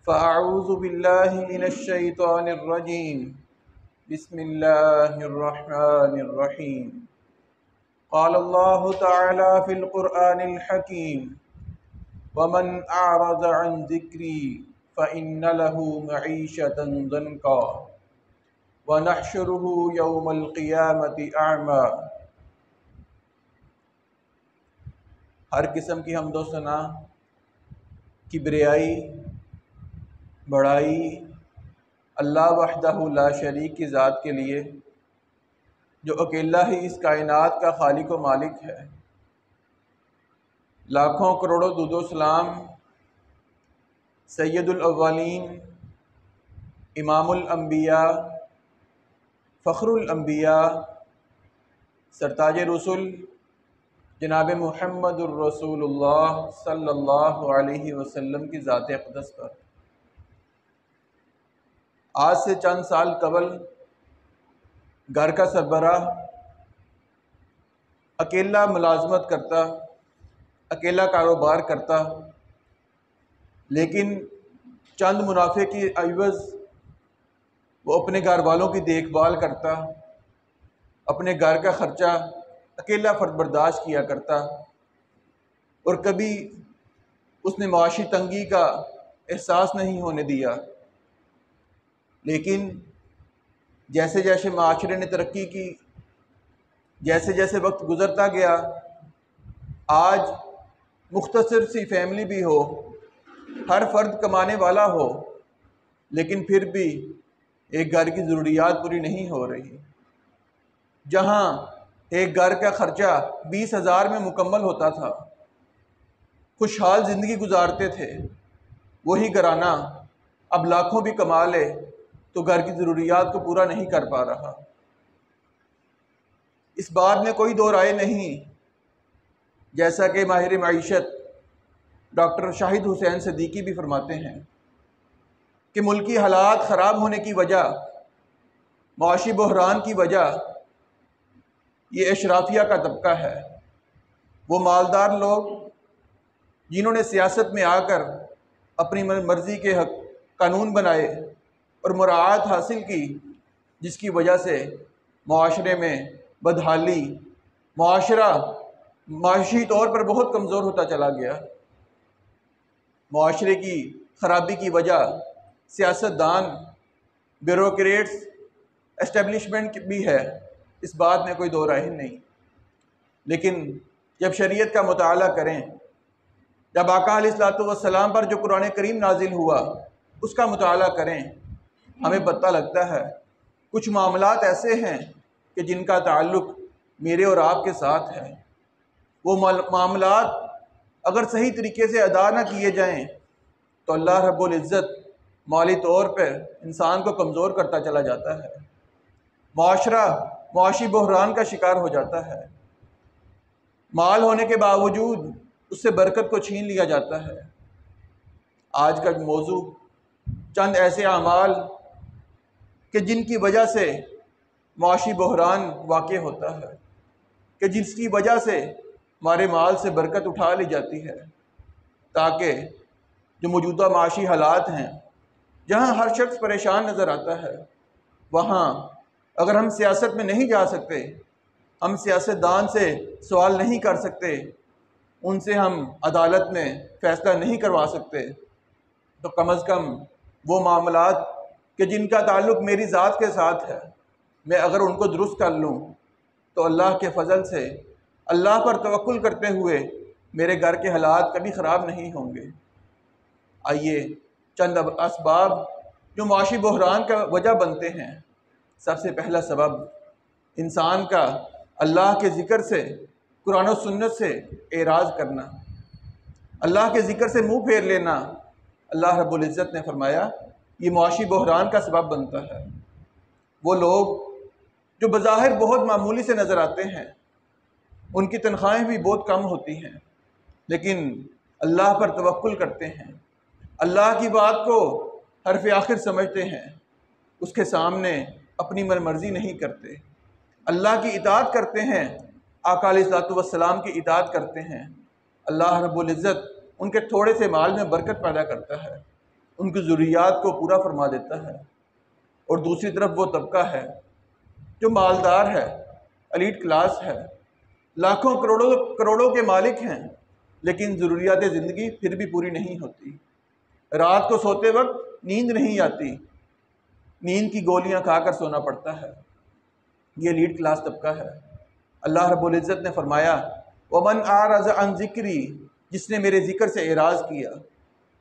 فأعوذ بالله من الشيطان الرجيم بسم الله الرحمن الرحيم قال الله تعالى في القرآن الحكيم ومن أعرض عن ذكري فإن له معيشة ضنكا ونحشره يوم القيامة أعمى۔ ہر قسم کی حمد و ثنا، کبریائی، بڑائی اللہ وحدہ لا شریک کی ذات کے لیے، جو اکیلا ہی اس کائنات کا خالق و مالک ہے۔ لاکھوں کروڑوں درود و سلام سید الاولین، امام الانبیاء، فخر الانبیاء، سرتاج رسل جناب محمد الرسول اللہ صلی اللہ علیہ وسلم کی ذات اقدس پر۔ آج سے چند سال قبل گھر کا سربراہ اکیلا ملازمت کرتا، اکیلا کاروبار کرتا، لیکن چند منافع کی عوض وہ اپنے گھر والوں کی دیکھ بھال کرتا، اپنے گھر کا خرچہ اکیلا فرد برداشت کیا کرتا، اور کبھی اس نے معاشی تنگی کا احساس نہیں ہونے دیا۔ لیکن جیسے جیسے معاشرے نے ترقی کی، جیسے جیسے وقت گزرتا گیا، آج مختصر سی فیملی بھی ہو، ہر فرد کمانے والا ہو، لیکن پھر بھی ایک گھر کی ضروریات پوری نہیں ہو رہی۔ جہاں ایک گھر کا خرچہ 20,000 میں مکمل ہوتا تھا، خوشحال زندگی گزارتے تھے، وہی گھرانہ اب لاکھوں بھی کما لے تو گھر کی ضروریات کو پورا نہیں کر پا رہا۔ اس بات میں کوئی دو رائے نہیں، جیسا کہ ماہر معیشت ڈاکٹر شاہد حسین صدیقی بھی فرماتے ہیں کہ ملکی حالات خراب ہونے کی وجہ، معاشی بحران کی وجہ یہ اشرافیہ کا طبقہ ہے۔ وہ مالدار لوگ جنہوں نے سیاست میں آ کر اپنی مرضی کے حق قانون بنائے اور مراعات حاصل کی، جس کی وجہ سے معاشرے میں بدحالی، معاشرہ معاشی طور پر بہت کمزور ہوتا چلا گیا۔ معاشرے کی خرابی کی وجہ سیاستدان، بیوروکریٹس، اسٹیبلشمنٹ بھی ہے، اس بات میں کوئی دو رائے نہیں۔ لیکن جب شریعت کا مطالعہ کریں، جب آقا علیہ الصلوۃ والسلام پر جو قرآن کریم نازل ہوا اس کا مطالعہ کریں، ہمیں پتہ لگتا ہے کچھ معاملات ایسے ہیں کہ جن کا تعلق میرے اور آپ کے ساتھ ہے۔ وہ معاملات اگر صحیح طریقے سے ادا نہ کیے جائیں تو اللہ رب العزت مالی طور پر انسان کو کمزور کرتا چلا جاتا ہے، معاشرہ معاشی بحران کا شکار ہو جاتا ہے، مال ہونے کے باوجود اس سے برکت کو چھین لیا جاتا ہے۔ آج کا موضوع چند ایسے اعمال کہ جن کی وجہ سے معاشی بحران واقع ہوتا ہے، کہ جس کی وجہ سے ہمارے مال سے برکت اٹھا لی جاتی ہے، تاکہ جو موجودہ معاشی حالات ہیں، جہاں ہر شخص پریشان نظر آتا ہے، وہاں اگر ہم سیاست میں نہیں جا سکتے، ہم سیاستدان سے سوال نہیں کر سکتے، ان سے ہم عدالت میں فیصلہ نہیں کروا سکتے، تو کم از کم وہ معاملات کہ جن کا تعلق میری ذات کے ساتھ ہے، میں اگر ان کو درست کر لوں تو اللہ کے فضل سے، اللہ پر توکل کرتے ہوئے میرے گھر کے حالات کبھی خراب نہیں ہوں گے۔ آئیے چند اسباب جو معاشی بحران کا وجہ بنتے ہیں۔ سب سے پہلا سبب انسان کا اللہ کے ذکر سے، قرآن و سنت سے اعراض کرنا، اللہ کے ذکر سے منہ پھیر لینا۔ اللہ رب العزت نے فرمایا یہ معاشی بحران کا سبب بنتا ہے۔ وہ لوگ جو بظاہر بہت معمولی سے نظر آتے ہیں، ان کی تنخواہیں بھی بہت کم ہوتی ہیں، لیکن اللہ پر توکل کرتے ہیں، اللہ کی بات کو حرف آخر سمجھتے ہیں، اس کے سامنے اپنی مرضی نہیں کرتے، اللہ کی اطاعت کرتے ہیں، آقا علیہ الصلوۃ والسلام کی اطاعت کرتے ہیں۔ اللہ رب العزت ان کے تھوڑے سے مال میں برکت پیدا کرتا ہے، ان کی ضروریات کو پورا فرما دیتا ہے، اور دوسری طرف وہ طبقہ ہے جو مالدار ہے، ایلیٹ کلاس ہے، لاکھوں کروڑوں کے مالک ہیں، لیکن ضروریات زندگی پھر بھی پوری نہیں ہوتی۔ رات کو سوتے وقت نیند نہیں آتی، نیند کی گولیاں کھا کر سونا پڑتا ہے۔ یہ ایلیٹ کلاس طبقہ ہے۔ اللہ رب العزت نے فرمایا وَمَنْ أَعْرَضَ عَنْ ذِكْرِي، جس نے میرے ذکر سے اعراض کیا،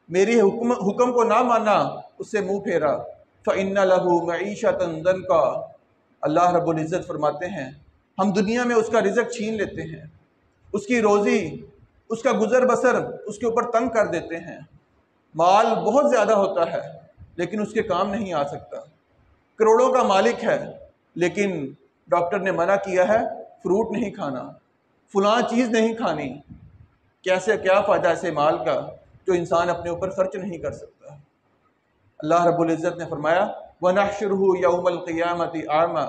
میری حکم کو نہ مانا، اس سے منہ پھیرا، فَإِنَّ لَهُ مَعِيشَةً ضَنْكَ، اللہ رب العزت فرماتے ہیں ہم دنیا میں اس کا رزق چھین لیتے ہیں، اس کی روزی، اس کا گزر بسر اس کے اوپر تنگ کر دیتے ہیں۔ مال بہت زیادہ ہوتا ہے لیکن اس کے کام نہیں آ سکتا، کروڑوں کا مالک ہے لیکن ڈاکٹر نے منع کیا ہے فروٹ نہیں کھانا، فلاں چیز نہیں کھانی۔ کیسے کیا فائدہ ایسے مال کا جو انسان اپنے اوپر خرچ نہیں کر سکتا۔ اللہ رب العزت نے فرمایا وَنَحْشُرُهُ يَوْمَ الْقِيَامَةِ أَعْمَى،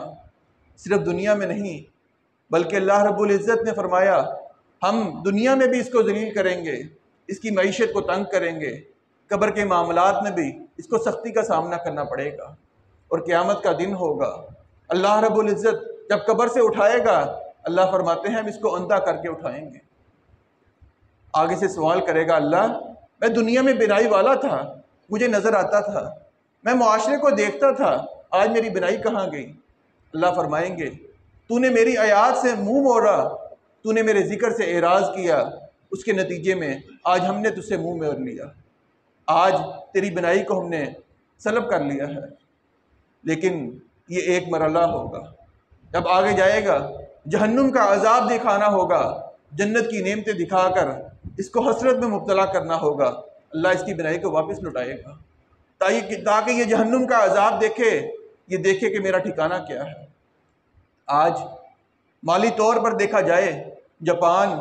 صرف دنیا میں نہیں بلکہ اللہ رب العزت نے فرمایا ہم دنیا میں بھی اس کو ذلیل کریں گے، اس کی معیشت کو تنگ کریں گے، قبر کے معاملات میں بھی اس کو سختی کا سامنا کرنا پڑے گا، اور قیامت کا دن ہوگا اللہ رب العزت جب قبر سے اٹھائے گا، اللہ فرماتے ہیں ہم اس کو اندھا کر کے اٹھائیں گے۔ آگے سے سوال کرے گا اللہ میں دنیا میں بینائی والا تھا، مجھے نظر آتا تھا، میں معاشرے کو دیکھتا تھا، آج میری بینائی کہاں گئی؟ اللہ فرمائیں گے تو نے میری آیات سے منہ موڑا، تو نے میرے ذکر سے اعراض کیا، اس کے نتیجے میں آج ہم نے تجھ سے منہ موڑ لیا، آج تیری بینائی کو ہم نے سلب کر لیا ہے۔ لیکن یہ ایک مرحلہ ہوگا، جب آگے جائے گا جہنم کا عذاب دکھانا ہوگا، جنت کی نعمتیں دکھا کر اس کو حسرت میں مبتلا کرنا ہوگا، اللہ اس کی بینائی کو واپس لٹائے گا تاکہ یہ جہنم کا عذاب دیکھے، یہ دیکھے کہ میرا ٹھکانہ کیا ہے۔ آج مالی طور پر دیکھا جائے جاپان،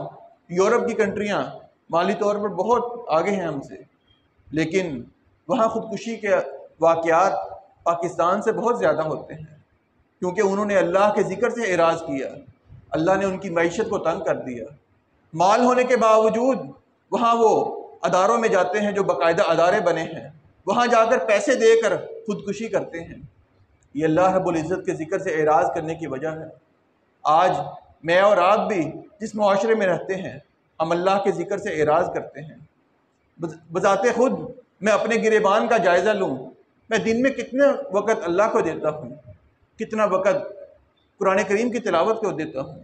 یورپ کی کنٹریاں مالی طور پر بہت آگے ہیں ہم سے، لیکن وہاں خودکشی کے واقعات پاکستان سے بہت زیادہ ہوتے ہیں، کیونکہ انہوں نے اللہ کے ذکر سے اعراض کیا، اللہ نے ان کی معیشت کو تنگ کر دیا۔ مال ہونے کے باوجود وہاں وہ اداروں میں جاتے ہیں جو باقاعدہ ادارے بنے ہیں، وہاں جا کر پیسے دے کر خودکشی کرتے ہیں۔ یہ اللہ رب العزت کے ذکر سے اعراض کرنے کی وجہ ہے۔ آج میں اور آپ بھی جس معاشرے میں رہتے ہیں، ہم اللہ کے ذکر سے اعراض کرتے ہیں۔ بذات خود میں اپنے گریبان کا جائزہ لوں، میں دن میں کتنے وقت اللہ کو دیتا ہوں، کتنا وقت قرآن کریم کی تلاوت کو دیتا ہوں،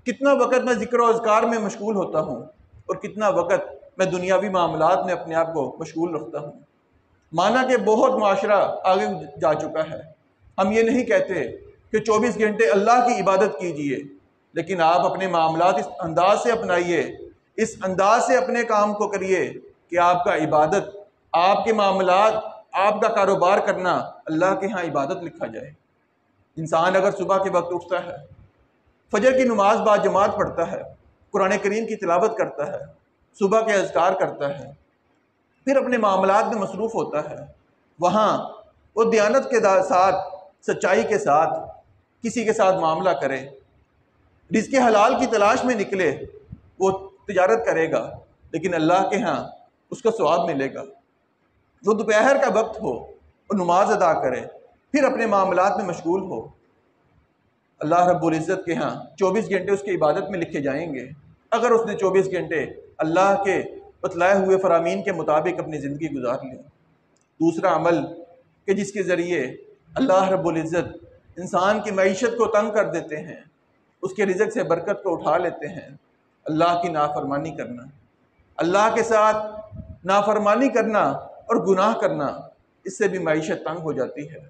کتنا وقت میں ذکر و اذکار میں مشغول ہوتا ہوں، اور کتنا وقت میں دنیاوی معاملات میں اپنے آپ کو مشغول رکھتا ہوں۔ مانا کہ بہت معاشرہ آگے جا چکا ہے، ہم یہ نہیں کہتے کہ 24 گھنٹے اللہ کی عبادت کیجئے، لیکن آپ اپنے معاملات اس انداز سے اپنائیے، اس انداز سے اپنے کام کو کریے کہ آپ کا عبادت، آپ کے معاملات، آپ کا کاروبار کرنا اللہ کے ہاں عبادت لکھا جائے۔ انسان اگر صبح کے وقت اٹھتا ہے، فجر کی نماز با جماعت پڑھتا ہے، قرآن کریم کی تلاوت کرتا ہے، صبح کے اذکار کرتا ہے، پھر اپنے معاملات میں مصروف ہوتا ہے، وہاں وہ دیانت کے ساتھ، سچائی کے ساتھ کسی کے ساتھ معاملہ کرے، رزق حلال کی تلاش میں نکلے، وہ تجارت کرے گا، لیکن اللہ کے ہاں اس کو ثواب ملے گا۔ وہ دوپہر کا وقت ہو، وہ نماز ادا کرے، پھر اپنے معاملات میں مشغول ہو، اللہ رب العزت کے ہاں 24 گھنٹے اس کی عبادت میں لکھے جائیں گے، اگر اس نے 24 گھنٹے اللہ کے بتلائے ہوئے فرامین کے مطابق اپنی زندگی گزار لی۔ دوسرا عمل کہ جس کے ذریعے اللہ رب العزت انسان کی معیشت کو تنگ کر دیتے ہیں، اس کے رزق سے برکت کو اٹھا لیتے ہیں، اللہ کی نافرمانی کرنا، اللہ کے ساتھ نافرمانی کرنا اور گناہ کرنا، اس سے بھی معیشت تنگ ہو جاتی ہے۔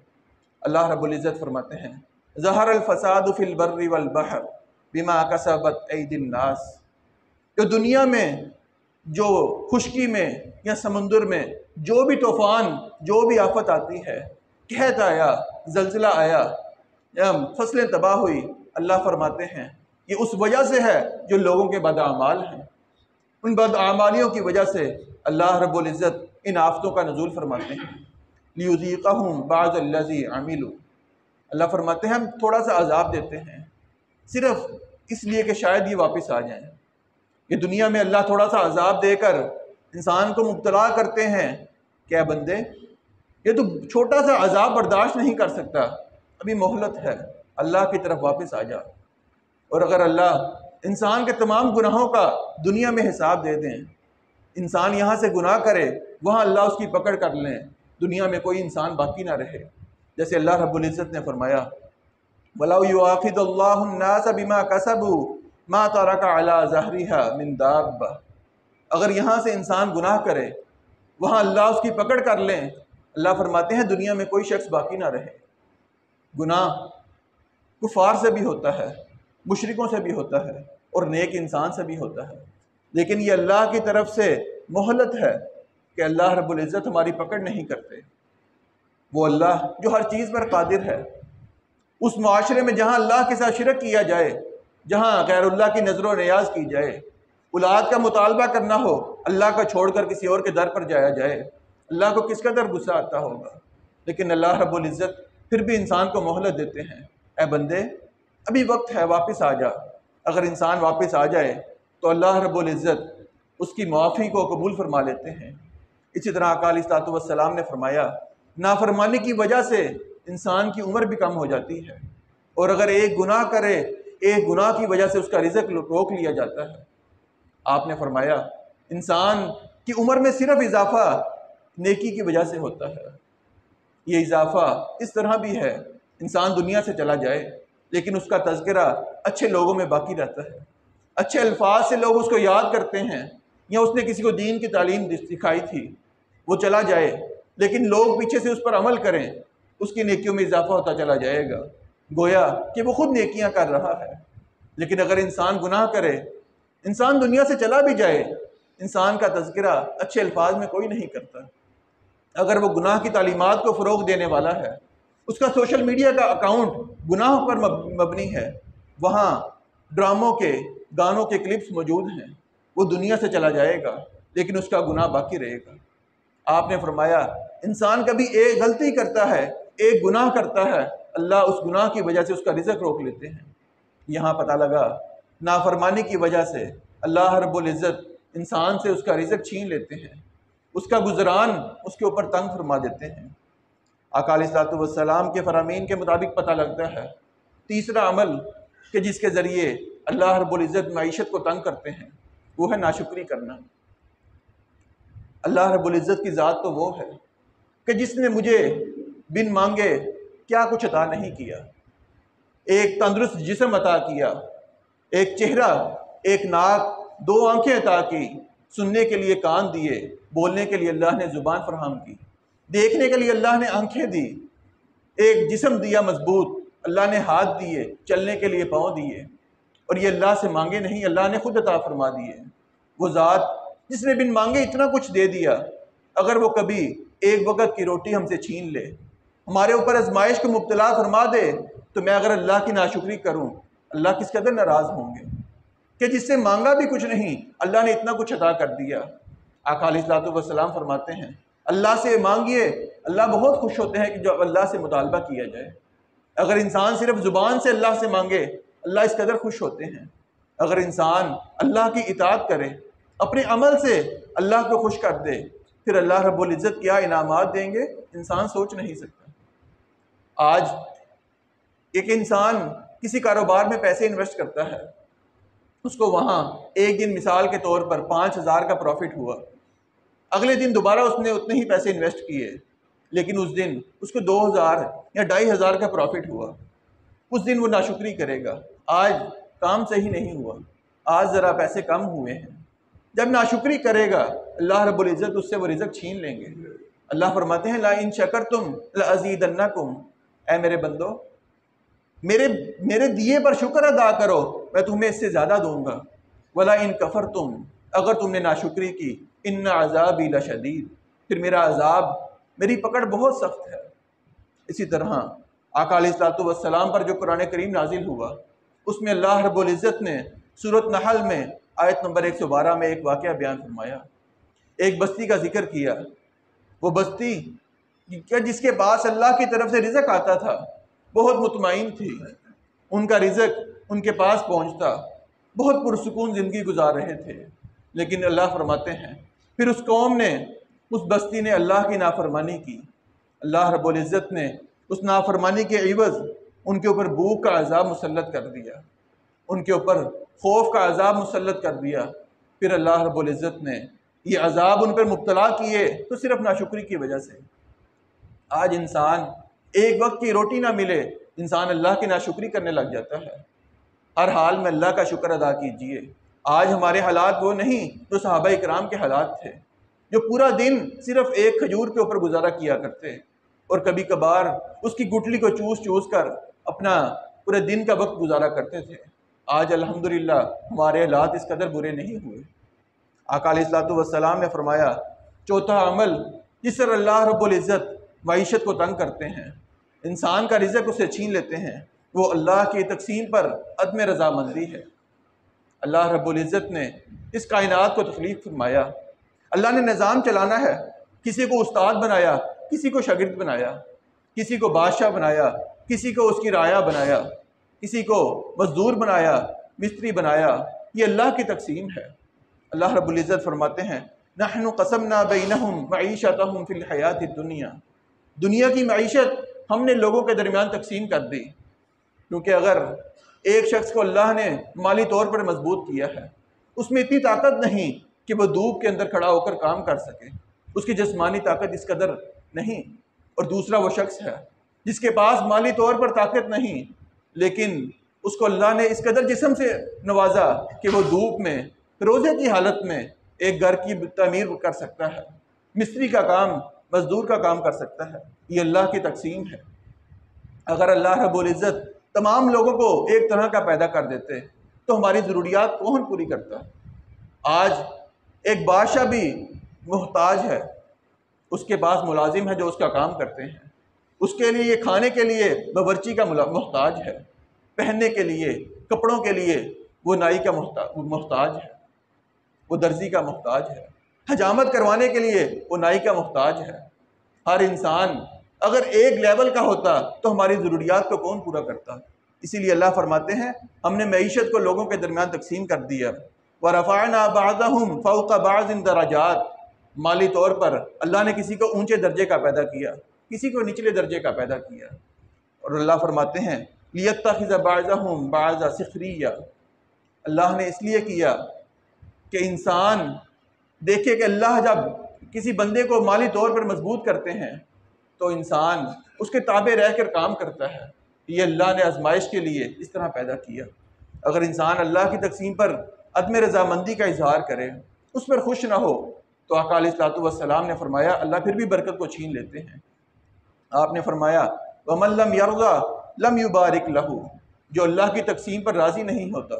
اللہ رب العزت فرماتے ہیں ظہر الفساد فی البر والبحر بما کسبت ایدی الناس، جو دنیا میں جو خشکی میں یا سمندر میں جو بھی طوفان، جو بھی آفت آتی ہے، قحط آیا، زلزلہ آیا، فصلیں تباہ ہوئی، اللہ فرماتے ہیں یہ اس وجہ سے ہے جو لوگوں کے بداعمال ہیں، ان بداعمالیوں کی وجہ سے اللہ رب العزت ان آفتوں کا نزول فرماتے ہیں۔ لیذیقہم بعض الذی عملوا، اللہ فرماتے ہیں ہم تھوڑا سا عذاب دیتے ہیں صرف اس لیے کہ شاید یہ واپس آ جائیں۔ یہ دنیا میں اللہ تھوڑا سا عذاب دے کر انسان کو مبتلا کرتے ہیں کہ اے بندے یہ تو چھوٹا سا عذاب برداشت نہیں کر سکتا، ابھی مہلت ہے، اللہ کی طرف واپس آ جا۔ اور اگر اللہ انسان کے تمام گناہوں کا دنیا میں حساب دے دیں، انسان یہاں سے گناہ کرے وہاں اللہ اس کی پکڑ کر لیں، دنیا میں کوئی انسان باقی نہ رہے، جیسے اللہ رب العزت نے فرمایا وَلَوْ يُؤَاخِذُ اللَّهُ النَّاسَ بِمَا كَسَبُوا مَا تَرَكَ عَلَى ظَهْرِهَا مِن دَابَّةٍ، اگر یہاں سے انسان گناہ کرے وہاں اللہ اس کی پکڑ کر لیں، اللہ فرماتے ہیں دنیا میں کوئی شخص باقی نہ رہے۔ گناہ کفار سے بھی ہوتا ہے، مشرکوں سے بھی ہوتا ہے، اور نیک انسان سے بھی ہوتا ہے، لیکن یہ اللہ کی طرف سے مہلت ہے کہ اللہ رب العزت ہماری پکڑ نہیں کرتے۔ وہ اللہ جو ہر چیز پر قادر ہے، اس معاشرے میں جہاں اللہ کے ساتھ شرک کیا جائے، جہاں غیر اللہ کی نظر و نیاز کی جائے، اولاد کا مطالبہ کرنا ہو، اللہ کو چھوڑ کر کسی اور کے در پر جایا جائے، اللہ کو کس قدر غصہ آتا ہوگا، لیکن اللہ رب العزت پھر بھی انسان کو مہلت دیتے ہیں، اے بندے ابھی وقت ہے، واپس آ جا۔ اگر انسان واپس آ جائے تو اللہ رب العزت اس کی معافی کو قبول فرما لیتے ہیں۔ اسی طرح آقا علیہ الصلوۃ والسلام نے فرمایا نافرمانی کی وجہ سے انسان کی عمر بھی کم ہو جاتی ہے، اور اگر ایک گناہ کرے، ایک گناہ کی وجہ سے اس کا رزق روک لیا جاتا ہے۔ آپ نے فرمایا انسان کی عمر میں صرف اضافہ نیکی کی وجہ سے ہوتا ہے۔ یہ اضافہ اس طرح بھی ہے، انسان دنیا سے چلا جائے لیکن اس کا تذکرہ اچھے لوگوں میں باقی رہتا ہے، اچھے الفاظ سے لوگ اس کو یاد کرتے ہیں، یا اس نے کسی کو دین کی تعلیم سکھائی تھی، وہ چلا جائے لیکن لوگ پیچھے سے اس پر عمل کریں، اس کی نیکیوں میں اضافہ ہوتا چلا جائے گا، گویا کہ وہ خود نیکیاں کر رہا ہے۔ لیکن اگر انسان گناہ کرے، انسان دنیا سے چلا بھی جائے، انسان کا تذکرہ اچھے الفاظ میں کوئی نہیں کرتا۔ اگر وہ گناہ کی تعلیمات کو فروغ دینے والا ہے، اس کا سوشل میڈیا کا اکاؤنٹ گناہوں پر مبنی ہے، وہاں ڈراموں کے گانوں کے کلپس موجود ہیں، وہ دنیا سے چلا جائے گا لیکن اس کا گناہ باقی رہے گا۔ آپ نے فرمایا انسان کبھی ایک غلطی کرتا ہے، ایک گناہ کرتا ہے، اللہ اس گناہ کی وجہ سے اس کا رزق روک لیتے ہیں۔ یہاں پتہ لگا نافرمانی کی وجہ سے اللہ رب العزت انسان سے اس کا رزق چھین لیتے ہیں، اس کا گزران اس کے اوپر تنگ فرما دیتے ہیں۔ آقا علیہ الصلوۃ والسلام کے فرامین کے مطابق پتہ لگتا ہے تیسرا عمل کہ جس کے ذریعے اللہ رب العزت معیشت کو تنگ کرتے ہیں وہ ہے ناشکری کرنا۔ اللہ رب العزت کی ذات تو وہ ہے کہ جس نے مجھے بن مانگے کیا کچھ عطا نہیں کیا، ایک تندرست جسم عطا کیا، ایک چہرہ، ایک ناک، 2 آنکھیں عطا کی، سننے کے لیے کان دیے، بولنے کے لیے اللہ نے زبان فراہم کی، دیکھنے کے لیے اللہ نے آنکھیں دی، ایک جسم دیا مضبوط، اللہ نے ہاتھ دیے، چلنے کے لیے پاؤں دیے، اور یہ اللہ سے مانگے نہیں، اللہ نے خود عطا فرما دیے۔ وہ ذات جس نے بن مانگے اتنا کچھ دے دیا، اگر وہ کبھی ایک وقت کی روٹی ہم سے چھین لے، ہمارے اوپر آزمائش کو مبتلا فرما دے، تو میں اگر اللہ کی ناشکری کروں، اللہ کس قدر ناراض ہوں گے کہ جس سے مانگا بھی کچھ نہیں، اللہ نے اتنا کچھ عطا کر دیا۔ آقا علیہ الصلوۃ والسلام فرماتے ہیں اللہ سے مانگیے، اللہ بہت خوش ہوتے ہیں کہ جب اللہ سے مطالبہ کیا جائے۔ اگر انسان صرف زبان سے اللہ سے مانگے، اللہ اس قدر خوش ہوتے ہیں۔ اگر انسان اللہ کی اطاعت کرے، اپنے عمل سے اللہ کو خوش کر دے، پھر اللہ رب العزت کیا انعامات دیں گے انسان سوچ نہیں سکتا۔ آج ایک انسان کسی کاروبار میں پیسے انویسٹ کرتا ہے، اس کو وہاں ایک دن مثال کے طور پر 5,000 کا پروفٹ ہوا، اگلے دن دوبارہ اس نے اتنے ہی پیسے انویسٹ کیے، لیکن اس دن اس کو 2,000 یا 2,500 کا پروفٹ ہوا، اس دن وہ ناشکری کرے گا، آج کام صحیح نہیں ہوا، آج ذرا پیسے کم ہوئے ہیں۔ جب ناشکری کرے گا اللہ رب العزت اس سے وہ رزق چھین لیں گے۔ اللہ فرماتے ہیں لَإِن شَكَرْتُمْ لَأَزِيدَنَّكُمْ، اے میرے بندو میرے دیے پر شکر ادا کرو، میں تمہیں اس سے زیادہ دوں گا۔ وَلَئِن كَفَرْتُمْ، اگر تم نے ناشکری کی، إِنَّ عَذَابِي لَشَدِيدٌ، پھر میرا عذاب، میری پکڑ بہت سخت ہے۔ اسی طرح آقا علیہ الصلوۃ والسلام پر جو قرآن کریم نازل ہوا، اس میں اللہ رب العزت نے سورۃ نحل میں آیت نمبر 112 میں ایک واقعہ بیان فرمایا، ایک بستی کا ذکر کیا۔ وہ بستی جس کے پاس اللہ کی طرف سے رزق آتا تھا، بہت مطمئن تھی، ان کا رزق ان کے پاس پہنچتا، بہت پرسکون زندگی گزار رہے تھے۔ لیکن اللہ فرماتے ہیں پھر اس قوم نے، اس بستی نے اللہ کی نافرمانی کی، اللہ رب العزت نے اس نافرمانی کے عوض ان کے اوپر بھوک کا عذاب مسلط کر دیا، ان کے اوپر خوف کا عذاب مسلط کر دیا۔ پھر اللہ رب العزت نے یہ عذاب ان پر مبتلا کیے تو صرف ناشکری کی وجہ سے۔ آج انسان ایک وقت کی روٹی نہ ملے، انسان اللہ کی ناشکری کرنے لگ جاتا ہے۔ ہر حال میں اللہ کا شکر ادا کیجئے۔ آج ہمارے حالات وہ نہیں جو صحابہ اکرام کے حالات تھے، جو پورا دن صرف ایک کھجور کے اوپر گزارا کیا کرتے اور کبھی کبھار اس کی گٹلی کو چوس چوس کر اپنا پورے دن کا وقت گزارا کرتے تھے۔ آج الحمدللہ ہمارے حالات اس قدر برے نہیں ہوئے۔ آقا علیہ الصلوۃ والسلام نے فرمایا، چوتھا عمل جس پر اللہ رب العزت معیشت کو تنگ کرتے ہیں، انسان کا رزق اسے چھین لیتے ہیں، وہ اللہ کی تقسیم پر عدم رضامندی ہے۔ اللہ رب العزت نے اس کائنات کو تخلیق فرمایا، اللہ نے نظام چلانا ہے، کسی کو استاد بنایا، کسی کو شاگرد بنایا، کسی کو بادشاہ بنایا، کسی کو اس کی رعایا بنایا، کسی کو مزدور بنایا، مستری بنایا۔ یہ اللہ کی تقسیم ہے۔ اللہ رب العزت فرماتے ہیں، نحن قسمنا بینہم معیشتہم فی الحیات الدنیا، دنیا کی معیشت ہم نے لوگوں کے درمیان تقسیم کر دی، کیونکہ اگر ایک شخص کو اللہ نے مالی طور پر مضبوط کیا ہے، اس میں اتنی طاقت نہیں کہ وہ دھوپ کے اندر کھڑا ہو کر کام کر سکے، اس کی جسمانی طاقت اس قدر نہیں، اور دوسرا وہ شخص ہے جس کے پاس مالی طور پر طاقت نہیں، لیکن اس کو اللہ نے اس قدر جسم سے نوازا کہ وہ دھوپ میں روزے کی حالت میں ایک گھر کی تعمیر کر سکتا ہے، مستری کا کام، مزدور کا کام کر سکتا ہے۔ یہ اللہ کی تقسیم ہے۔ اگر اللہ رب العزت تمام لوگوں کو ایک طرح کا پیدا کر دیتے تو ہماری ضروریات کون پوری کرتا؟ آج ایک بادشاہ بھی محتاج ہے، اس کے پاس ملازم ہے جو اس کا کام کرتے ہیں، اس کے لیے کھانے کے لیے باورچی کا محتاج ہے، پہننے کے لیے، کپڑوں کے لیے وہ نائی کا محتاج ہے، وہ درزی کا محتاج ہے، حجامت کروانے کے لیے وہ نائی کا محتاج ہے۔ ہر انسان اگر ایک لیول کا ہوتا تو ہماری ضروریات کو کون پورا کرتا؟ اسی لیے اللہ فرماتے ہیں، ہم نے معیشت کو لوگوں کے درمیان تقسیم کر دیا۔ وَرَفَعْنَا بَعْضَهُمْ فَوْقَ بَعْضٍ دَرَجَاتٍ، مالی طور پر اللہ نے کسی کو اونچے درجے کا پیدا کیا، کسی کو نچلے درجے کا پیدا کیا۔ اور اللہ فرماتے ہیں، لِيَتَّخِذَ بَعْضَهُمْ بَعْضًا سِخْرِيًّا، اللہ نے اس لیے کیا کہ انسان دیکھے کہ اللہ جب کسی بندے کو مالی طور پر مضبوط کرتے ہیں تو انسان اس کے تابع رہ کر کام کرتا ہے۔ یہ اللہ نے آزمائش کے لیے اس طرح پیدا کیا۔ اگر انسان اللہ کی تقسیم پر عدم رضامندی کا اظہار کرے، اس پر خوش نہ ہو، تو آقا علیہ الصلوۃ والسلام نے فرمایا اللہ پھر بھی برکت کو چھین لیتے ہیں۔ آپ نے فرمایا، وَمَن لَّمْ يَرْضَىٰ لَمْ يُبَارِكْ لَهُ، جو اللہ کی تقسیم پر راضی نہیں ہوتا،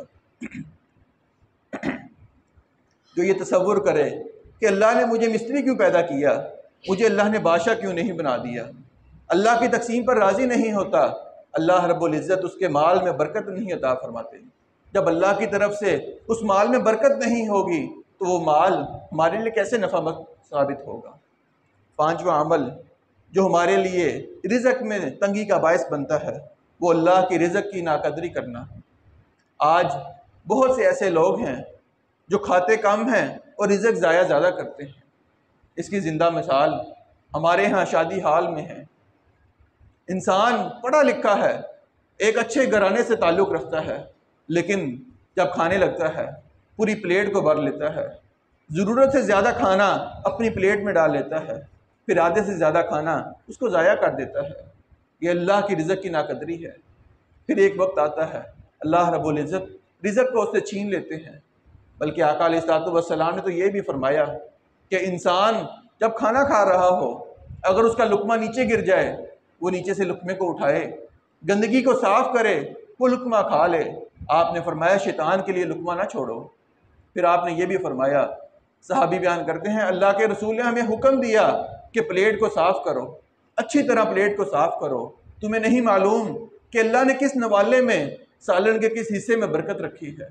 جو یہ تصور کرے کہ اللہ نے مجھے مستری کیوں پیدا کیا، مجھے اللہ نے بادشاہ کیوں نہیں بنا دیا، اللہ کی تقسیم پر راضی نہیں ہوتا، اللہ رب العزت اس کے مال میں برکت نہیں عطا فرماتے۔ جب اللہ کی طرف سے اس مال میں برکت نہیں ہوگی تو وہ مال ہمارے لیے کیسے نفع ثابت ہوگا؟ پانچواں عمل جو ہمارے لیے رزق میں تنگی کا باعث بنتا ہے، وہ اللہ کی رزق کی ناقدری کرنا۔ آج بہت سے ایسے لوگ ہیں جو کھاتے کم ہیں اور رزق ضائع زیادہ کرتے ہیں۔ اس کی زندہ مثال ہمارے ہاں شادی حال میں ہے۔ انسان پڑھا لکھا ہے، ایک اچھے گھرانے سے تعلق رکھتا ہے، لیکن جب کھانے لگتا ہے پوری پلیٹ کو بھر لیتا ہے، ضرورت سے زیادہ کھانا اپنی پلیٹ میں ڈال لیتا ہے، پھر آدھے سے زیادہ کھانا اس کو ضائع کر دیتا ہے۔ یہ اللہ کی رزق کی ناقدری ہے۔ پھر ایک وقت آتا ہے اللہ رب العزت رزق کو اس سے چھین لیتے ہیں۔ بلکہ آقا علیہ الصلوۃ والسلام نے تو یہ بھی فرمایا کہ انسان جب کھانا کھا رہا ہو، اگر اس کا لقمہ نیچے گر جائے، وہ نیچے سے لقمے کو اٹھائے، گندگی کو صاف کرے، وہ لقمہ کھا لے۔ آپ نے فرمایا شیطان کے لیے لقمہ نہ چھوڑو۔ پھر آپ نے یہ بھی فرمایا، صحابی بیان کرتے ہیں اللہ کے رسول نے ہمیں حکم دیا کہ پلیٹ کو صاف کرو، اچھی طرح پلیٹ کو صاف کرو۔ تمہیں نہیں معلوم کہ اللہ نے کس نوالے میں سالن کے کس حصے میں برکت رکھی ہے؟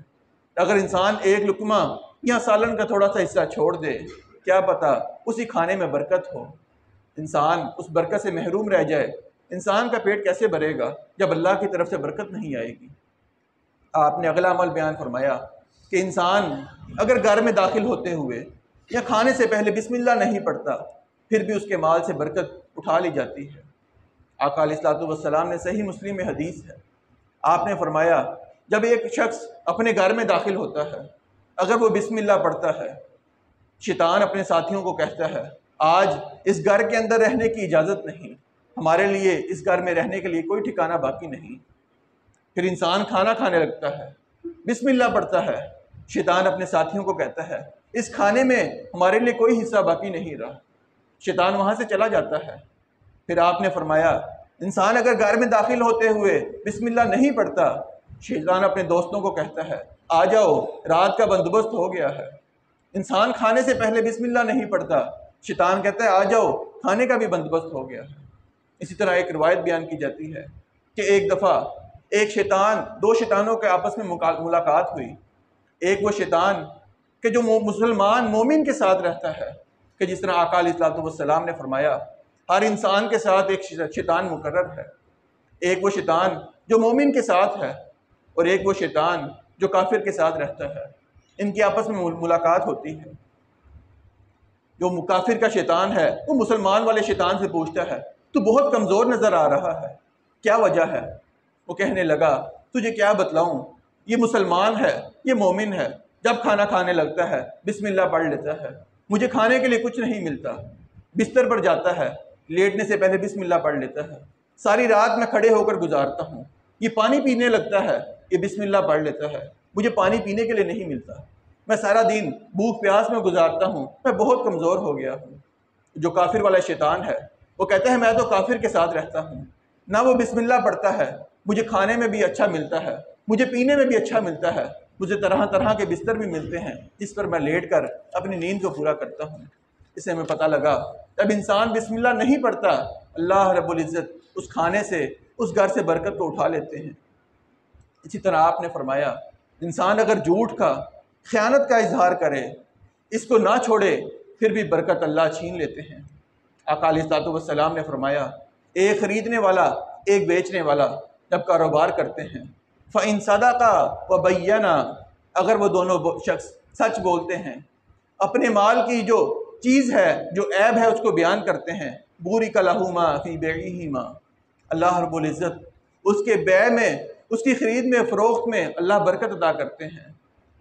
اگر انسان ایک لقمہ یا سالن کا تھوڑا سا حصہ چھوڑ دے، کیا پتہ اسی کھانے میں برکت ہو، انسان اس برکت سے محروم رہ جائے۔ انسان کا پیٹ کیسے بھرے گا جب اللہ کی طرف سے برکت نہیں آئے گی؟ آپ نے اگلا عمل بیان فرمایا کہ انسان اگر گھر میں داخل ہوتے ہوئے یا کھانے سے پہلے بسم اللہ نہیں پڑھتا، پھر بھی اس کے مال سے برکت اٹھا لی جاتی ہے۔ آقا علیہ الصلوۃ والسلام نے صحیح مسلم میں حدیث ہے، آپ نے فرمایا جب ایک شخص اپنے گھر میں داخل ہوتا ہے، اگر وہ بسم اللہ پڑھتا ہے، شیطان اپنے ساتھیوں کو کہتا ہے آج اس گھر کے اندر رہنے کی اجازت نہیں، ہمارے لیے اس گھر میں رہنے کے لیے کوئی ٹھکانہ باقی نہیں۔ پھر انسان کھانا کھانے لگتا ہے، بسم اللہ پڑھتا ہے، شیطان اپنے ساتھیوں کو کہتا ہے اس کھانے میں ہمارے لیے کوئی حصہ باقی نہیں رہا، شیطان وہاں سے چلا جاتا ہے۔ پھر آپ نے فرمایا انسان اگر گھر میں داخل ہوتے ہوئے بسم اللہ نہیں پڑھتا، شیطان اپنے دوستوں کو کہتا ہے آ جاؤ رات کا بندوبست ہو گیا ہے۔ انسان کھانے سے پہلے بسم اللہ نہیں پڑھتا، شیطان کہتا ہے آ جاؤ کھانے کا بھی بندوبست ہو گیا ہے۔ اسی طرح ایک روایت بیان کی جاتی ہے کہ ایک دفعہ دو شیطانوں کے آپس میں ملاقات ہوئی۔ ایک وہ شیطان کہ جو مسلمان مومن کے ساتھ رہتا ہے، کہ جس طرح آقا علیہ الصلوۃ والسلام نے فرمایا ہر انسان کے ساتھ ایک شیطان مقرر ہے، ایک وہ شیطان جو مومن کے ساتھ ہے اور ایک وہ شیطان جو کافر کے ساتھ رہتا ہے۔ ان کی آپس میں ملاقات ہوتی ہے۔ جو کافر کا شیطان ہے وہ مسلمان والے شیطان سے پوچھتا ہے تو بہت کمزور نظر آ رہا ہے، کیا وجہ ہے؟ وہ کہنے لگا تجھے کیا بتلاؤں، یہ مسلمان ہے، یہ مومن ہے، جب کھانا کھانے لگتا ہے بسم اللہ پڑھ لیتا ہے، مجھے کھانے کے لیے کچھ نہیں ملتا، بستر پر جاتا ہے لیٹنے سے پہلے بسم اللہ پڑھ لیتا ہے، ساری رات میں کھڑے ہو کر گزارتا ہوں، یہ پانی پینے لگتا ہے یہ بسم اللہ پڑھ لیتا ہے، مجھے پانی پینے کے لیے نہیں ملتا، میں سارا دن بھوک پیاس میں گزارتا ہوں، میں بہت کمزور ہو گیا ہوں۔ جو کافر والا شیطان ہے وہ کہتا ہے میں تو کافر کے ساتھ رہتا ہوں، نہ وہ بسم اللہ پڑھتا ہے، مجھے کھانے میں بھی اچھا ملتا ہے، مجھے پینے میں بھی اچھا ملتا ہے، مجھے طرح طرح کے بستر بھی ملتے ہیں جس پر میں لیٹ کر اپنی نیند کو پورا کرتا ہوں۔ اسے ہمیں پتہ لگا جب انسان بسم اللہ نہیں پڑھتا، اللہ رب العزت اس کھانے سے اس گھر سے برکت کو اٹھا لیتے ہیں۔ اسی طرح آپ نے فرمایا انسان اگر جھوٹ کا خیانت کا اظہار کرے، اس کو نہ چھوڑے، پھر بھی برکت اللہ چھین لیتے ہیں۔ آقا علیہ الصلوۃ والسلام نے فرمایا ایک خریدنے والا ایک بیچنے والا جب کاروبار کرتے ہیں فَإِن صَدَقَا وَبَيَّنَا، اگر وہ دونوں شخص سچ بولتے ہیں، اپنے مال کی جو چیز ہے جو عیب ہے اس کو بیان کرتے ہیں، بُورِكَ لَهُمَا فِي بَيْعِهِمَا، اللہ رب العزت اس کے بیع میں، اس کی خرید میں، فروخت میں اللہ برکت عطا کرتے ہیں۔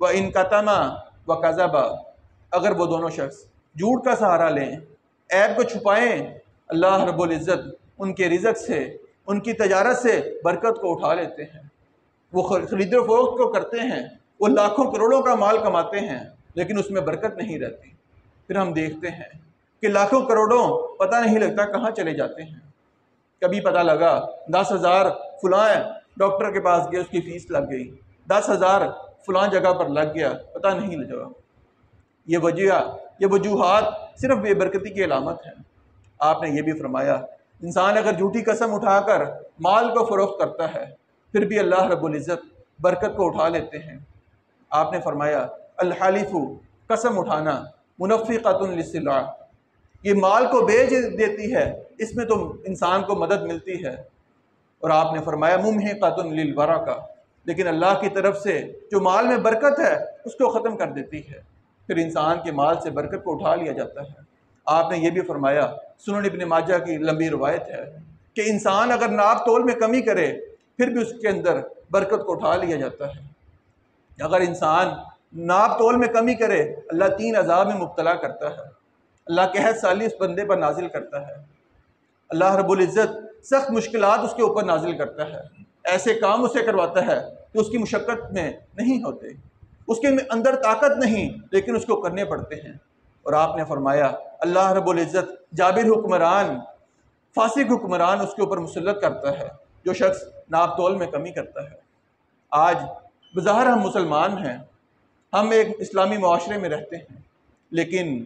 وَإِن كَتَمَا وَكَذَبَا، اگر وہ دونوں شخص جھوٹ کا سہارا لیں، عیب کو چھپائیں، اللہ رب العزت ان کے رزق سے، ان کی تجارت سے برکت کو اٹھا لیتے ہیں۔ وہ خرید و فروخت کو کرتے ہیں، وہ لاکھوں کروڑوں کا مال کماتے ہیں لیکن اس میں برکت نہیں رہتی۔ پھر ہم دیکھتے ہیں کہ لاکھوں کروڑوں پتہ نہیں لگتا کہاں چلے جاتے ہیں۔ کبھی پتہ لگا 10,000 فلاں ڈاکٹر کے پاس گئے، اس کی فیس لگ گئی، 10,000 فلاں جگہ پر لگ گیا، پتہ نہیں لگا۔ یہ وجوہات صرف بے برکتی کی علامت ہیں۔ آپ نے یہ بھی فرمایا انسان اگر جھوٹی قسم اٹھا کر مال کو فروخت کرتا ہے پھر بھی اللہ رب العزت برکت کو اٹھا لیتے ہیں۔ آپ نے فرمایا الحلف، قسم اٹھانا، منفقۃ للسلع، یہ مال کو بیچ دیتی ہے، اس میں تو انسان کو مدد ملتی ہے۔ اور آپ نے فرمایا ممحقۃ للبرکہ، لیکن اللہ کی طرف سے جو مال میں برکت ہے اس کو ختم کر دیتی ہے، پھر انسان کے مال سے برکت کو اٹھا لیا جاتا ہے۔ آپ نے یہ بھی فرمایا، سنن ابن ماجہ کی لمبی روایت ہے کہ انسان اگر ناپ تول میں کمی کرے پھر بھی اس کے اندر برکت کو اٹھا لیا جاتا ہے۔ اگر انسان ناپ تول میں کمی کرے اللہ 3 عذاب میں مبتلا کرتا ہے، اللہ قحط سالی اس بندے پر نازل کرتا ہے، اللہ رب العزت سخت مشکلات اس کے اوپر نازل کرتا ہے، ایسے کام اسے کرواتا ہے کہ اس کی مشقت میں نہیں ہوتے، اس کے اندر طاقت نہیں لیکن اس کو کرنے پڑتے ہیں۔ اور آپ نے فرمایا اللہ رب العزت جابر حکمران، فاسق حکمران اس کے اوپر مسلط کرتا ہے جو شخص ناپ تول میں کمی کرتا ہے۔ آج بظاہر ہم مسلمان ہیں، ہم ایک اسلامی معاشرے میں رہتے ہیں، لیکن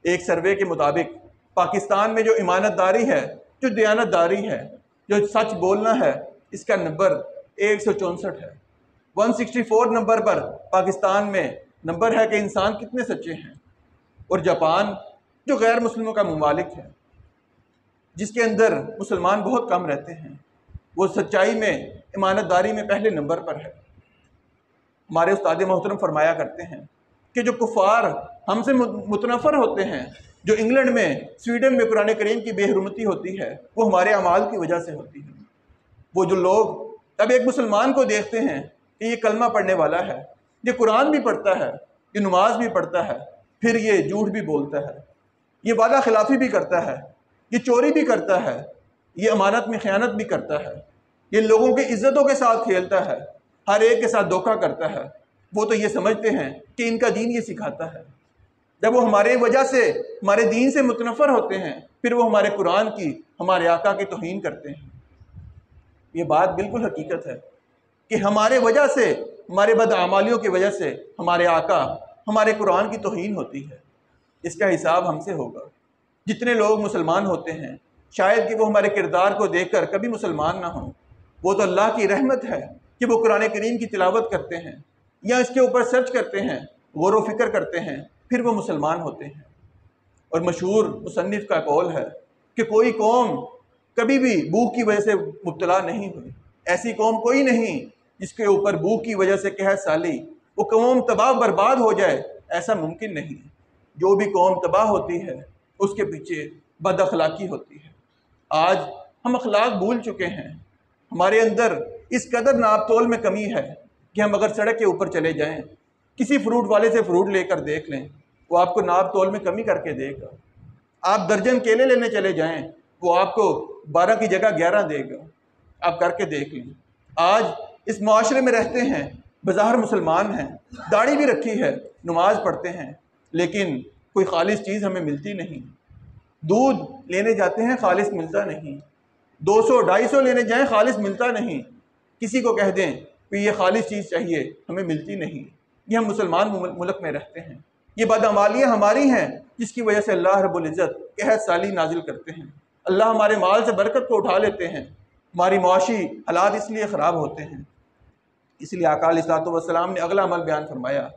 ایک سروے کے مطابق پاکستان میں جو امانت داری ہے، جو دیانت داری ہے، جو سچ بولنا ہے، اس کا نمبر 164 ہے۔ 164 نمبر پر پاکستان میں نمبر ہے کہ انسان کتنے سچے ہیں۔ اور جاپان جو غیر مسلموں کا ممالک ہے، جس کے اندر مسلمان بہت کم رہتے ہیں، وہ سچائی میں، امانت داری میں پہلے نمبر پر ہے۔ ہمارے استاد محترم فرمایا کرتے ہیں کہ جو کفار ہم سے متنفر ہوتے ہیں جو انگلینڈ میں، سویڈن میں قرآن کریم کی بے حرمتی ہوتی ہے وہ ہمارے اعمال کی وجہ سے ہوتی ہے۔ وہ جو لوگ اب ایک مسلمان کو دیکھتے ہیں کہ یہ کلمہ پڑھنے والا ہے، یہ قرآن بھی پڑھتا ہے، یہ نماز بھی پڑھتا ہے، پھر یہ جھوٹ بھی بولتا ہے، یہ وعدہ خلافی بھی کرتا ہے، یہ چوری بھی کرتا ہے، یہ امانت میں خیانت بھی کرتا ہے، یہ لوگوں کی عزتوں کے ساتھ کھیلتا ہے، ہر ایک کے ساتھ دھوکہ کرتا ہے، وہ تو یہ سمجھتے ہیں کہ ان کا دین یہ سکھاتا ہے۔ جب وہ ہمارے وجہ سے، ہمارے دین سے متنفر ہوتے ہیں، پھر وہ ہمارے قرآن کی، ہمارے آقا کی توہین کرتے ہیں۔ یہ بات بالکل حقیقت ہے کہ ہمارے وجہ سے، ہمارے بدعمالیوں کی وجہ سے ہمارے آقا، ہمارے قرآن کی توہین ہوتی ہے۔ اس کا حساب ہم سے ہوگا۔ جتنے لوگ مسلمان ہوتے ہیں، شاید کہ وہ ہمارے کردار کو دیکھ کر کبھی مسلمان نہ ہوں، وہ تو اللہ کی رحمت ہے کہ وہ قرآن کریم کی تلاوت کرتے ہیں یا اس کے اوپر سرچ کرتے ہیں، غور و فکر کرتے ہیں، پھر وہ مسلمان ہوتے ہیں۔ اور مشہور مصنف کا قول ہے کہ کوئی قوم کبھی بھی بھوک کی وجہ سے مبتلا نہیں ہوئی، ایسی قوم کوئی نہیں جس کے اوپر بھوک کی وجہ سے قحط سالی، وہ قوم تباہ برباد ہو جائے، ایسا ممکن نہیں۔ جو بھی قوم تباہ ہوتی ہے اس کے پیچھے بد اخلاقی ہوتی ہے۔ آج ہم اخلاق بھول چکے ہیں، ہمارے اندر اس قدر ناپ تول میں کمی ہے کہ ہم اگر سڑک کے اوپر چلے جائیں، کسی فروٹ والے سے فروٹ لے کر دیکھ لیں، وہ آپ کو ناپ تول میں کمی کر کے دے گا۔ آپ درجن کیلے لینے چلے جائیں، وہ آپ کو 12 کی جگہ 11 دے گا۔ آپ کر کے دیکھ لیں۔ آج اس معاشرے میں رہتے ہیں، بظاہر مسلمان ہیں، داڑھی بھی رکھی ہے، نماز پڑھتے ہیں، لیکن کوئی خالص چیز ہمیں ملتی نہیں۔ دودھ لینے جاتے ہیں، خالص ملتا نہیں۔ 200 250 لینے جائیں، خالص ملتا نہیں۔ کسی کو کہہ دیں کہ یہ خالص چیز چاہیے، ہمیں ملتی نہیں۔ یہ ہم مسلمان ملک میں رہتے ہیں، یہ بدعمالیاں ہماری ہیں جس کی وجہ سے اللہ رب العزت قحط سالی نازل کرتے ہیں، اللہ ہمارے مال سے برکت کو اٹھا لیتے ہیں، ہماری معاشی حالات اس لیے خراب ہوتے ہیں۔ اس لیے آقا علیہ الصلوۃ والسلام نے اگلا عمل بیان فرمایا،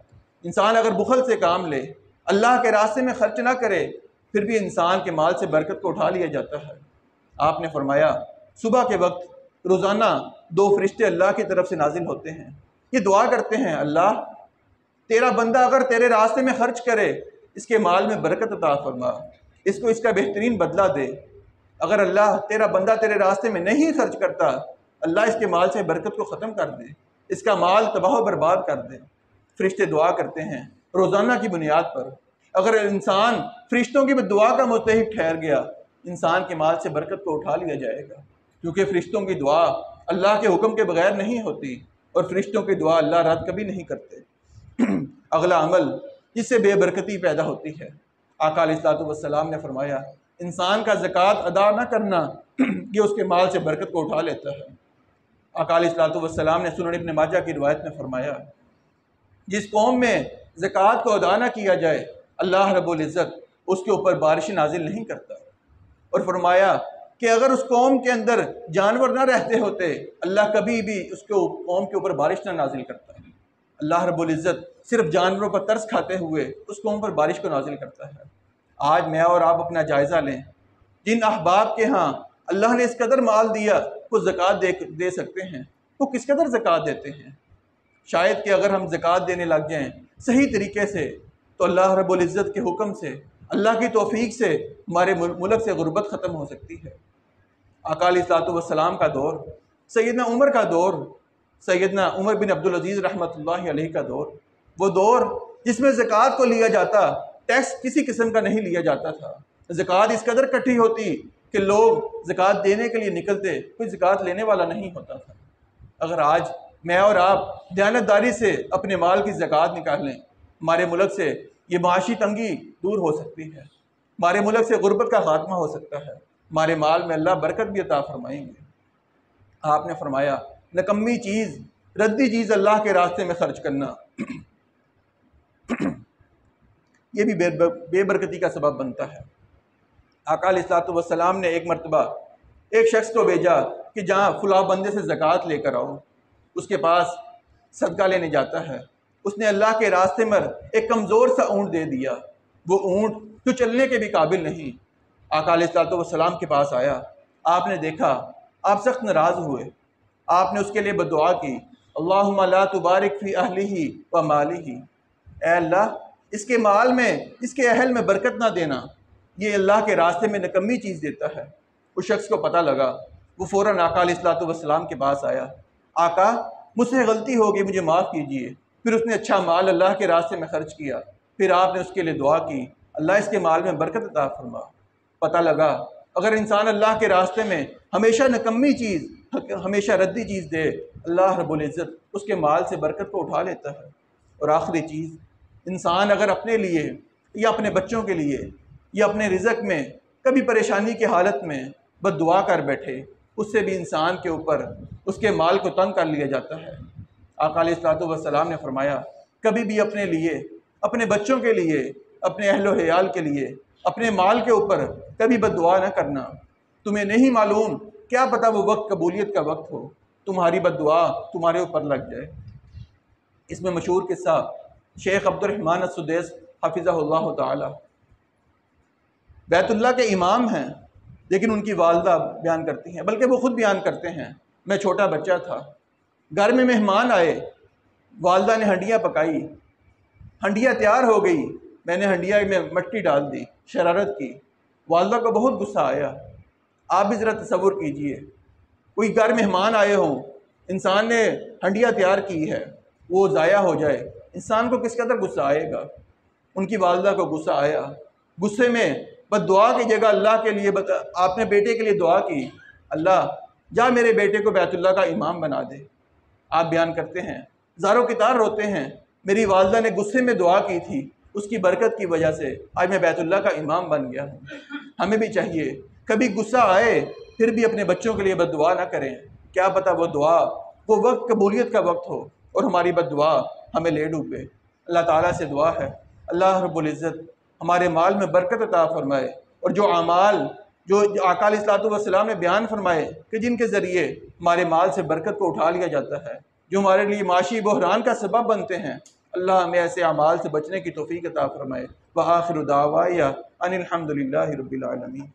انسان اگر بخل سے کام لے، اللہ کے راستے میں خرچ نہ کرے، پھر بھی انسان کے مال سے برکت کو اٹھا لیا جاتا ہے۔ آپ نے فرمایا صبح کے وقت روزانہ 2 فرشتے اللہ کی طرف سے نازل ہوتے ہیں، یہ دعا کرتے ہیں، اللہ تیرا بندہ اگر تیرے راستے میں خرچ کرے، اس کے مال میں برکت عطا فرما، اس کو اس کا بہترین بدلہ دے۔ اگر اللہ تیرا بندہ تیرے راستے میں نہیں خرچ کرتا، اللہ اس کے مال سے برکت کو ختم کر دے، اس کا مال تباہ و برباد کر دے۔ فرشتے دعا کرتے ہیں روزانہ کی بنیاد پر۔ اگر انسان فرشتوں کی دعا کا مستحق ٹھہر گیا، انسان کے مال سے برکت کو اٹھا لیا جائے گا، کیونکہ فرشتوں کی دعا اللہ کے حکم کے بغیر نہیں ہوتی، اور فرشتوں کی دعا اللہ رد کبھی نہیں کرتے۔ اگلا عمل جس سے بے برکتی پیدا ہوتی ہے، آقا علیہ الصلوۃ والسلام نے فرمایا انسان کا زکوٰۃ ادا نہ کرنا یہ اس کے مال سے برکت کو اٹھا لیتا ہے۔ آقا علیہ الصلوۃ والسلام نے سنن ابن ماجہ کی روایت میں فرمایا جس قوم میں زکوٰۃ کو ادا نہ کیا جائے، اللہ رب العزت اس کے اوپر بارش نازل نہیں کرتا، اور فرمایا کہ اگر اس قوم کے اندر جانور نہ رہتے ہوتے، اللہ کبھی بھی اس قوم کے اوپر بارش نہ نازل کرتا۔ اللہ رب العزت صرف جانوروں پر ترس کھاتے ہوئے اس قوم پر بارش کو نازل کرتا ہے۔ آج میں اور آپ اپنا جائزہ لیں، جن احباب کے ہاں اللہ نے اس قدر مال دیا وہ زکوٰۃ دے سکتے ہیں، وہ کس قدر زکوٰۃ دیتے ہیں؟ شاید کہ اگر ہم زکوٰۃ دینے لگ جائیں صحیح طریقے سے تو اللہ رب العزت کے حکم سے، اللہ کی توفیق سے ہمارے ملک سے غربت ختم ہو سکتی ہے۔ آقا علیہ الصلوۃ والسلام کا دور، سیدنا عمر کا دور، سیدنا عمر بن عبدالعزیز رحمۃ اللہ علیہ کا دور، وہ دور جس میں زکوٰۃ کو لیا جاتا، ٹیکس کسی قسم کا نہیں لیا جاتا تھا۔ زکوٰۃ اس قدر کٹھی ہوتی کہ لوگ زکوٰۃ دینے کے لیے نکلتے، کوئی زکوٰۃ لینے والا نہیں ہوتا تھا۔ اگر آج میں اور آپ دیانتداری سے اپنے مال کی زکوٰۃ نکالیں، ہمارے ملک سے یہ معاشی تنگی دور ہو سکتی ہے، ہمارے ملک سے غربت کا خاتمہ ہو سکتا ہے، ہمارے مال میں اللہ برکت بھی عطا فرمائیں گے۔ آپ نے فرمایا نکمی چیز، ردی چیز اللہ کے راستے میں خرچ کرنا یہ بھی بے برکتی کا سبب بنتا ہے۔ آقا علیہ الصلوۃ والسلام نے ایک مرتبہ ایک شخص کو بھیجا کہ جہاں فلاں بندے سے زکوٰۃ لے کر آؤ، اس کے پاس صدقہ لینے جاتا ہے، اس نے اللہ کے راستے میں ایک کمزور سا اونٹ دے دیا، وہ اونٹ جو چلنے کے بھی قابل نہیں۔ آقا علیہ الصلوۃ والسلام کے پاس آیا، آپ نے دیکھا، آپ سخت ناراض ہوئے، آپ نے اس کے لیے بددعا کی، اللہم لا تبارک فی اہلہ و مالہ، اے اللہ اس کے مال میں، اس کے اہل میں برکت نہ دینا، یہ اللہ کے راستے میں نکمی چیز دیتا ہے۔ اس شخص کو پتہ لگا، وہ فوراً آقا علیہ الصلوۃ والسلام کے پاس آیا، آقا مجھ سے غلطی ہو گئی، مجھے معاف کیجیے۔ پھر اس نے اچھا مال اللہ کے راستے میں خرچ کیا، پھر آپ نے اس کے لیے دعا کی، اللہ اس کے مال میں برکت عطا فرما۔ پتہ لگا اگر انسان اللہ کے راستے میں ہمیشہ نکمی چیز، ہمیشہ ردی چیز دے، اللہ رب العزت اس کے مال سے برکت کو اٹھا لیتا ہے۔ اور آخری چیز، انسان اگر اپنے لیے یا اپنے بچوں کے لیے یا اپنے رزق میں کبھی پریشانی کی حالت میں بد دعا کر بیٹھے، اس سے بھی انسان کے اوپر اس کے مال کو تنگ کر لیا جاتا ہے۔ آقا علیہ الصلوۃ والسلام نے فرمایا، کبھی بھی اپنے لیے، اپنے بچوں کے لیے، اپنے اہل و عیال کے لیے، اپنے مال کے اوپر کبھی بد دعا نہ کرنا۔ تمہیں نہیں معلوم، کیا پتہ وہ وقت قبولیت کا وقت ہو، تمہاری بد دعا تمہارے اوپر لگ جائے۔ اس میں مشہور قصہ شیخ عبد الرحمن السدیس حفظہ اللہ تعالی، بیت اللہ کے امام ہیں، لیکن ان کی والدہ بیان کرتی ہیں، بلکہ وہ خود بیان کرتے ہیں، میں چھوٹا بچہ تھا، گھر میں مہمان آئے، والدہ نے ہنڈیاں پکائی، ہنڈیاں تیار ہو گئی، میں نے ہنڈیا میں مٹی ڈال دی، شرارت کی، والدہ کو بہت غصہ آیا۔ آپ بھی ذرا تصور کیجئے، کوئی گھر مہمان آئے ہوں، انسان نے ہنڈیا تیار کی ہے، وہ ضائع ہو جائے، انسان کو کس قدر غصہ آئے گا۔ ان کی والدہ کو غصہ آیا، غصے میں بد دعا کی جگہ اللہ کے لیے آپ نے بیٹے کے لیے دعا کی، اللہ جا میرے بیٹے کو بیت اللہ کا امام بنا دے۔ آپ بیان کرتے ہیں، زاروں کتار روتے ہیں، میری والدہ نے غصے میں دعا کی تھی، اس کی برکت کی وجہ سے آج میں بیت اللہ کا امام بن گیا ہوں۔ ہمیں بھی چاہیے کبھی غصہ آئے پھر بھی اپنے بچوں کے لیے بد دعا نہ کریں، کیا پتہ وہ دعا، وہ وقت قبولیت کا وقت ہو اور ہماری بد دعا ہمیں لے ڈوبے۔ اللہ تعالیٰ سے دعا ہے اللہ رب العزت ہمارے مال میں برکت عطا فرمائے، اور جو اعمال جو آقا علیہ الصلوۃ والسلام نے بیان فرمائے کہ جن کے ذریعے ہمارے مال سے برکت کو اٹھا لیا جاتا ہے، جو ہمارے لیے معاشی بحران کا سبب بنتے ہیں، اللہ ہمیں ایسے اعمال سے بچنے کی توفیق عطا فرمائے۔ وآخر دعوایا ان الحمد للہ رب العالمین۔